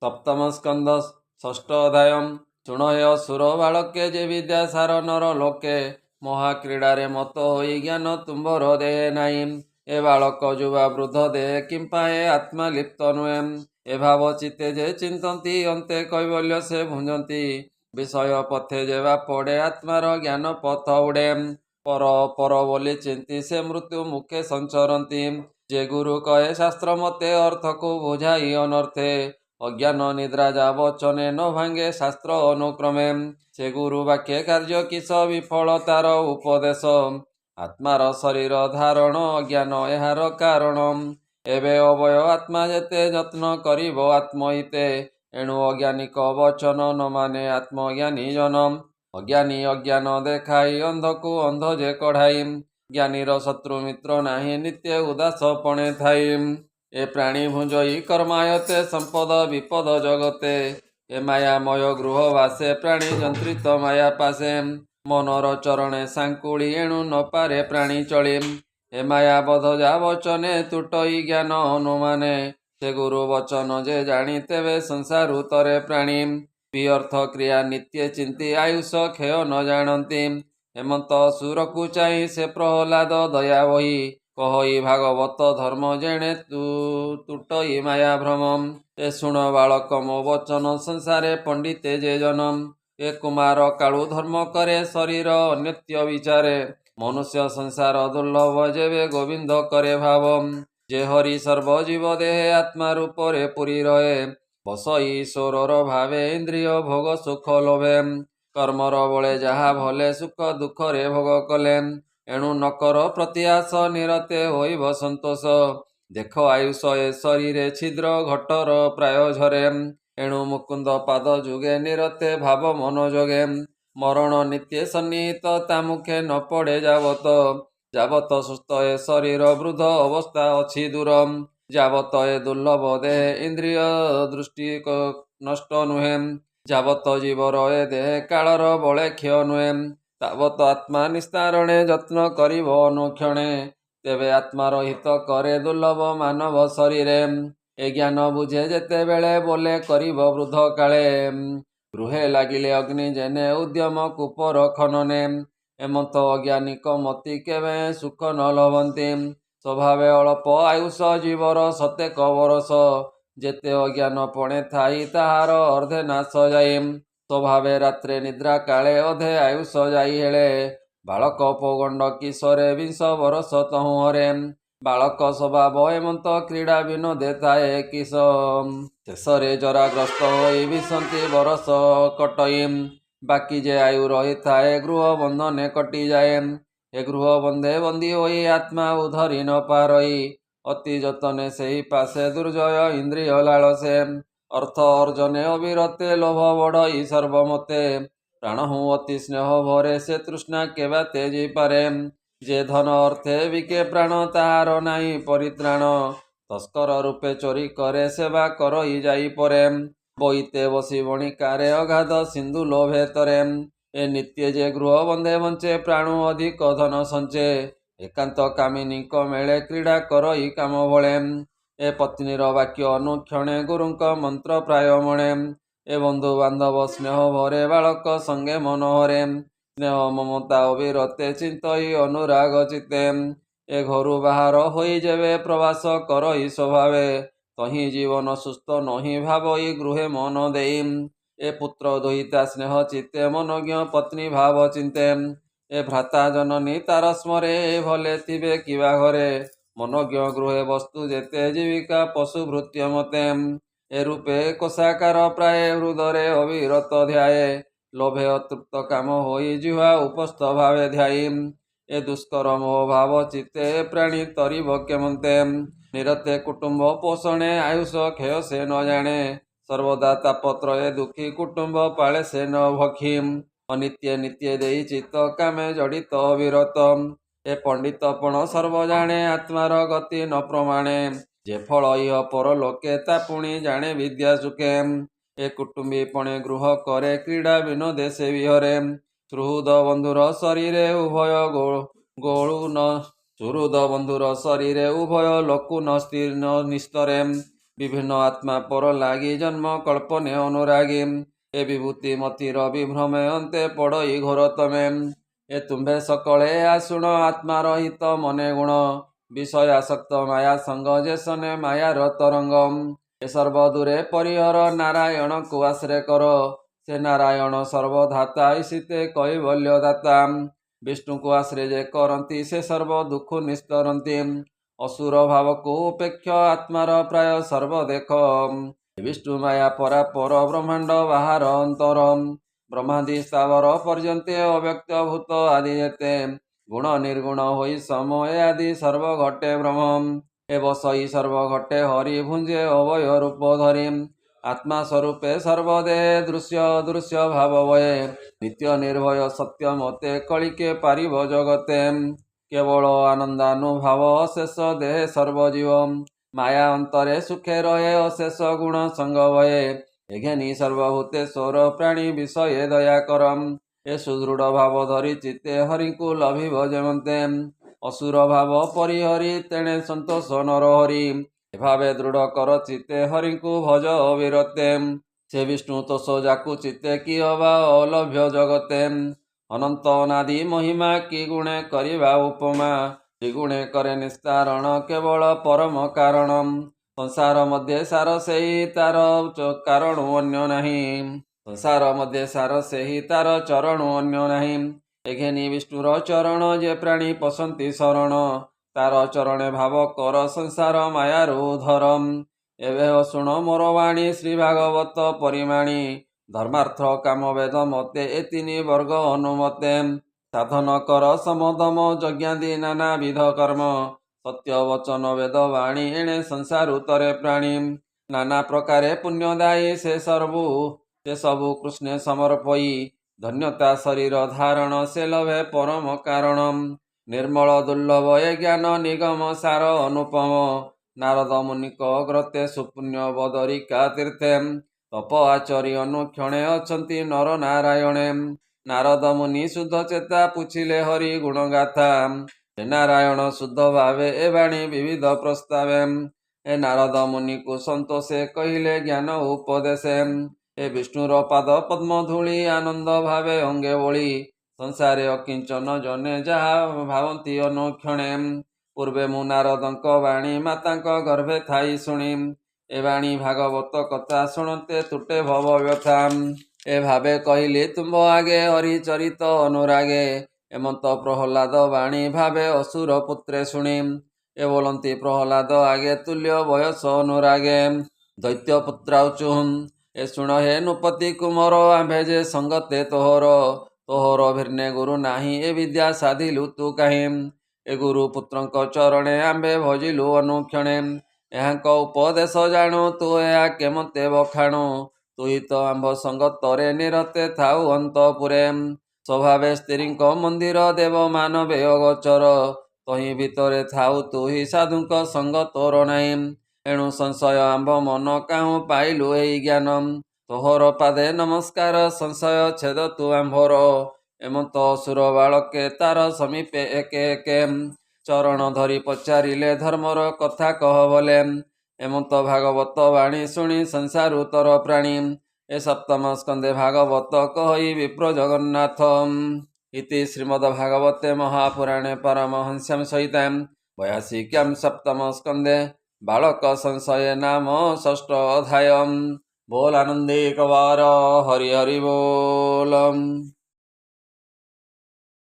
सप्तम स्कंद षष्ठ अध्याय चुणय सुर बालके जे विद्यासार नर लोके महाक्रीडारे मत होई ज्ञान तुम्बर दे नाई ए बालक युवा वृद्ध दे किंपाए आत्मा लिप्त नुहे ए भाव चित्ते जे चिंतती अंते कैवल्य से भुंजती विषय पथे जेवा पड़े आत्मार ज्ञान पथ उड़े पर पर बोली चिंती से मृत्यु मुखे संचरती जे गुरु कहे शास्त्र मते अर्थ को बुझाई अनर्थे अज्ञान निद्रा जा वचने न भांगे शास्त्र अनुक्रमे से गुरु वाक्य कार्य किस विफल तार उपदेश आत्मार शरीर धारण अज्ञान एहार कारण एबे अवय आत्मा जेते यत्न करिब आत्महिते एणु अज्ञानिक वचन न माने आत्मज्ञानी जनम अज्ञानी अज्ञान देखाई अंध को अंध जे कढ़ाई ज्ञानीर शत्रु मित्र नाही नित्य उदास पणे थाई ए प्राणी भुंजई कर्मायते संपद विपद जगते ए मायामय गृहवासे प्राणी यंत्रित माया पासे मनर चरणे सांकुड़ी एणु न पारे प्राणी चली ए माया बध जा वचने तुटई ज्ञान अनुमाने से गुरु वचन जे जानी तेवे संसार तरे प्राणी विअर्थ क्रिया नित्य चिंती आयुष क्षय न जानती हेमंत सुर को चाही से प्रहलाद दया वही कही भागवत धर्म जेणे तुटई माया भ्रम ए शुण बालक मो वचन संसारे पंडिते जे जनम ए कुमार काळू धर्म करे शरीर अनित्य विचारे मनुष्य संसार दुर्लभ जेवे गोविंद करे भाव जे हरि सर्वजीव देहे आत्मा रूपरे पुरी रहे बसई ईश्वर भावे इंद्रिय भोग सुख लोभे कर्मर बळे जहा भले सुख दुखरे भोग कले एणु नकर प्रतिआस निरते होइब संतोष देख आयुष ए शरीरे छिद्र घटर प्राय झरे एणु मुकुंद पाद जुगे निरते भाव मनोजगे मरण नित्य सन्निहित ता मुखे न पड़े जावत सुस्थ ए शरीर वृद्ध अवस्था अछि दूर जावत ए दुर्लभ देह इंद्रिय दृष्टि नष्ट नुहे जावत जीवर ए देह कालर बळे क्षय नुहे तावत आत्मा निस्तारणे यत्न करिब अनुक्षणे तेबे आत्मार हित करे दुर्लभ मानव शरीरे ए ज्ञान बुझे जेते बेले बोले करिब वृद्ध काले गृहे लागिले अग्नि जेने उद्यम कुपर खनने एमत अज्ञानिक मति केवे सुख न लभंती स्वभावे अल्प आयुष जीवर सतेक बरस जेते अज्ञान पणे थाई ताहार अर्धे नाश जाई स्वभावे रात्रे निद्रा काले अधे आयुष जाई हेले बालक पौगंड किशोरे 20 बरस तहु हरे बालक स्वभाव हेमंत क्रीड़ा विनोदे थाए किस शेषरे जराग्रस्त होई 20 बरस कटई बाकी जे आयु रही थाए गृह बंधने कटि जाए ए गृह बंधे बंदी होई आत्मा उधरी न पारई अति जतने सेही पासे दुर्जय इंद्रिय लालसे अर्थ अर्जने अविरते लोभ बढ़ई सर्वमते प्राण हूँ अति स्नेह भरे से तृष्णा केवा तेजी पारे जे धन अर्थे विके प्राण ताहार नाही परित्राण तस्कर रूपे चोरी करे सेवा करई जाई परे बईते बसी बणिकारे अगाध सिंधु लोभे तरे ए नित्य जे गृह बंधे बंचे प्राणु अधिक धन संचे एकांत कामिनी मेले क्रीड़ा करई काम भले ए पत्नीर वाक्य अनुक्षणे गुरुंक मंत्र प्राय मणे ए बंधु बांधव स्नेह भरे बालक संगे मनोहरे स्नेह ममता अविरते चिंतई अनुराग चिते ए घरु बाहर होई जेवे प्रवास करई स्वभावे तही जीवन सुस्थ नही भावई गृहे मन देई ए पुत्र दुहिता स्नेह चित्ते मनज्ञ पत्नी भाव चिंते ए भ्राता जननी तार स्मरे ए भले थिबे किवा घरे मनज्ञ गृहे वस्तु जेते जीविका पशु भृत्य मते ए रूपे कोशाकार प्राय हृदरे अविरत ध्याये लोभे अतृप्त काम होई जिह्वा उपस्थ भावे ध्यायी ए दुष्कर मोह भाव चित्ते प्राणी तरिब केमन्ते निरते कुटुंब पोषणे आयुष क्षय से न जाने सर्वदा तापत्रये दुखी कुटुंब पाले से न भक्षी अनित्य नित्य देई चित्त कामे जडित अविरत ए पंडितपण सर्व जाने आत्मार गति न प्रमाणे जे फल इह पर लोके ता पुणी जाने विद्या सुखे ए कुटुंबी पणे गृह करे क्रीड़ा विनोदे से विहरे सुहृद बंधुर शरीरे उभय गोळु न सुहृद बंधुर शरीरे उभय लोकु न स्थिर न निस्तरे ବିଭିନ୍ନ ଆତ୍ମା ପର ଲାଗି ଜନ୍ମ କଳ୍ପନେ ଅନୁରାଗୀ ଏ ବିଭୂତି ମତିର ବିଭ୍ରମେ ଅନ୍ତେ ପଡ଼ଇ ଘୋର ତମେ ଏ ତୁମ୍ଭେ ସକଳେ ଆଶୁଣ ଆତ୍ମାର ହିତ ମନେ ଗୁଣ ବିଷୟାସକ୍ତ ମାୟା ସଙ୍ଗ ଯେସନେ ମାୟାର ତରଙ୍ଗ ଏ ସର୍ବଦୂରେ ପରିହର ନାରାୟଣକୁ ଆଶ୍ରୟ କର ସେ ନାରାୟଣ ସର୍ବଧାତା ଇସିତେ କୈବଲ୍ୟ ଦାତା ବିଷ୍ଣୁକୁ ଆଶ୍ରୟ ଯେ କରନ୍ତି ସେ ସର୍ବ ଦୁଃଖ ନିସ୍ତରନ୍ତି ଅସୁର ଭାବକୁ ଉପେକ୍ଷ ଆତ୍ମାର ପ୍ରାୟ ସର୍ବ ଦେଖ ବିଷ୍ଣୁ ମାୟା ପରାପର ବ୍ରହ୍ମାଣ୍ଡ ବାହାର ଅନ୍ତର ବ୍ରହ୍ମାଦି ସ୍ଥାବର ପର୍ଯ୍ୟନ୍ତେ ଅବ୍ୟକ୍ତ ଭୂତ ଆଦି ଯେତେ ଗୁଣ ନିର୍ଗୁଣ ହୋଇ ସମୟ ଆଦି ସର୍ବ ଘଟେ ବ୍ରହ୍ମ ଏ ବସଇ ସର୍ବ ଘଟେ ହରି ଭୁଞ୍ଜେ ଅବୟ ରୂପ ଧରି ଆତ୍ମା ସ୍ୱରୂପେ ସର୍ବଦେହେ ଦୃଶ୍ୟ ଦୃଶ୍ୟ ଭାବ ବଏ ନିତ୍ୟ ନିର୍ଭୟ ସତ୍ୟ ମତେ କଳିକେ ପାରିବ ଜଗତେ କେବଳ ଆନନ୍ଦାନୁଭାବ ଅଶେଷ ଦେହେ ସର୍ବଜୀବ ମାୟା ଅନ୍ତରେ ସୁଖେ ରହେ ଅଶେଷ ଗୁଣ ସଙ୍ଗ ବଏ ଏଘେନି ସର୍ବଭୂତେଶ୍ୱର ପ୍ରାଣୀ ବିଷये ଦୟା କରମ୍ ଏ ସୁଦୃଢ଼ ଭାବ ଧରି ଚିତ୍ତେ ହରିଙ୍କୁ ଲଭିବ ଯେମନ୍ତେ ଅସୁର ଭାବ ପରିହରି ତେଣେ ସନ୍ତୋଷ ନରହରି ଏଭାବେ ଦୃଢ଼ କର ଚିତ୍ତେ ହରିଙ୍କୁ ଭଜ ଅବିରତେ ସେ ବିଷ୍ଣୁ ତୋଷ ଯାକୁ ଚିତ୍ତେ କି ଅବା ଅଲଭ୍ୟ ଜଗତେ ଅନନ୍ତ ଅନାଦି ମହିମା କି ଗୁଣେ କରିବା ଉପମା ତ୍ରିଗୁଣେ କରେ ନିସ୍ତାରଣ କେବଳ ପରମ କାରଣ ସଂସାର ମଧ୍ୟ ସାର ସେହି ତାର କାରଣ ଅନ୍ୟ ନାହିଁ ସଂସାର ମଧ୍ୟ ସାର ସେହି ତାର ଚରଣ ଅନ୍ୟ ନାହିଁ ଏଘେନି ବିଷ୍ଣୁର ଚରଣ ଯେ ପ୍ରାଣୀ ପସନ୍ତି ଶରଣ ତାର ଚରଣେ ଭାବ କର ସଂସାର ମାୟାରୁ ଧରମ୍ ଏବେ ଶୁଣ ମୋର ବାଣୀ ଶ୍ରୀ ଭାଗବତ ପରିମାଣୀ ଧର୍ମାର୍ଥ କାମ ବେଦ ମତେ ଏ ତିନି ବର୍ଗ ଅନୁମତେ ସାଧନ କର ସମଦମ ଯଜ୍ଞାଦି ନାନା ବିଧ କର୍ମ ସତ୍ୟ ବଚନ ବେଦ ବାଣୀ ଏଣେ ସଂସାର ଉତରେ ପ୍ରାଣୀ ନାନା ପ୍ରକାରେ ପୁଣ୍ୟଦାୟୀ ସେ ସବୁ କୃଷ୍ଣେ ସମର୍ପଇ ଧନ୍ୟତା ଶରୀର ଧାରଣ ସେ ଲଭେ ପରମ କାରଣ ନିର୍ମଳ ଦୁର୍ଲଭ ଏ ଜ୍ଞାନ ନିଗମ ସାର ଅନୁପମ ନାରଦ ମୁନିକ ଅଗ୍ରତେ ସୁପୁଣ୍ୟ ବଦରିକା ତୀର୍ଥେ ତପ ଆଚରି ଅନୁକ୍ଷଣେ ଅଛନ୍ତି ନର ନାରାୟଣେ ନାରଦ ମୁନି ଶୁଦ୍ଧ ଚେତା ପୁଛିଲେ ହରି ଗୁଣଗାଥା ସେ ନାରାୟଣ ଶୁଦ୍ଧ ଭାବେ ଏ ବାଣୀ ବିବିଧ ପ୍ରସ୍ତାବେ ଏ ନାରଦ ମୁନିକୁ ସନ୍ତୋଷେ କହିଲେ ଜ୍ଞାନ ଉପଦେଶେ ଏ ବିଷ୍ଣୁର ପାଦ ପଦ୍ମ ଧୂଳି ଆନନ୍ଦ ଭାବେ ଅଙ୍ଗେ ବୋଳି ସଂସାରେ ଅକିଞ୍ଚନ ଜନେ ଯାହା ଭାବନ୍ତି ଅନୁକ୍ଷଣେ ପୂର୍ବେ ମୁଁ ନାରଦଙ୍କ ବାଣୀ ମାତାଙ୍କ ଗର୍ଭେ ଥାଇ ଶୁଣି ଏ ବାଣୀ ଭାଗବତ କଥା ଶୁଣନ୍ତେ ତୁଟେ ଭବ ବ୍ୟଥା ଏ ଭାବେ କହିଲି ତୁମ୍ଭ ଆଗେ ହରିଚରିତ ଅନୁରାଗେ ଏମନ୍ତ ପ୍ରହ୍ଲାଦ ବାଣୀ ଭାବେ ଅସୁର ପୁତ୍ରେ ଶୁଣି ଏ ବୋଲନ୍ତି ପ୍ରହ୍ଲାଦ ଆଗେ ତୁଲ୍ୟ ବୟସ ଅନୁରାଗେ ଦୈତ୍ୟ ପୁତ୍ରାଉଚୁ ଏ ଶୁଣ ହେ ନୃପତି କୁମର ଆମ୍ଭେ ଯେ ସଙ୍ଗତେ ତୋହର ଭିର୍ନେ ଗୁରୁ ନାହିଁ ଏ ବିଦ୍ୟା ସାଧିଲୁ ତୁ କାହିଁ ଏ ଗୁରୁ ପୁତ୍ରଙ୍କ ଚରଣେ ଆମ୍ଭେ ଭଜିଲୁ ଅନୁକ୍ଷଣେ ଏହାଙ୍କ ଉପଦେଶ ଜାଣୁ ତୁ ଏହା କେମତେ ବଖାଣୁ ତୁଇ ତ ଆମ୍ଭ ସଙ୍ଗତରେ ନିରତେ ଥାଉ ଅନ୍ତପୁରେ ସ୍ୱଭାବେ ସ୍ତ୍ରୀଙ୍କ ମନ୍ଦିର ଦେବ ମାନବେ ଅଗୋଚର ତହିଁ ଭିତରେ ଥାଉ ତୁହି ସାଧୁଙ୍କ ସଙ୍ଗ ତୋର ନାହିଁ ଏଣୁ ସଂଶୟ ଆମ୍ଭ ମନ କାହୁଁ ପାଇଲୁ ଏହି ଜ୍ଞାନ ତୋହର ପାଦେ ନମସ୍କାର ସଂଶୟ ଛେଦ ତୁ ଆମ୍ଭର ଏମନ୍ତ ଅସୁର ବାଳକେ ତାର ସମୀପେ ଏକେ ଏକେ ଚରଣ ଧରି ପଚାରିଲେ ଧର୍ମର କଥା କହ ବୋଲେ ଏମନ୍ତ ଭାଗବତ ବାଣୀ ଶୁଣି ସଂସାର ଉତ୍ତର ପ୍ରାଣୀ ଏ ସପ୍ତମ ସ୍କନ୍ଧେ ଭାଗବତ କହି ବିପ୍ର ଜଗନ୍ନାଥ ଇତି ଶ୍ରୀମଦ୍ଭାଗବତେ ମହାପୁରାଣେ ପରମହଂସ୍ୟାଂ ସହିତାଂ ବୟାସିକ୍ୟାଂ ସପ୍ତମ ସ୍କନ୍ଧେ ବାଳକ ସଂଶୟ ନାମ ଷଷ୍ଠ ଅଧ୍ୟାୟ ବୋଲ ଆନନ୍ଦେ କବାର ହରି ହରି ବୋଲ।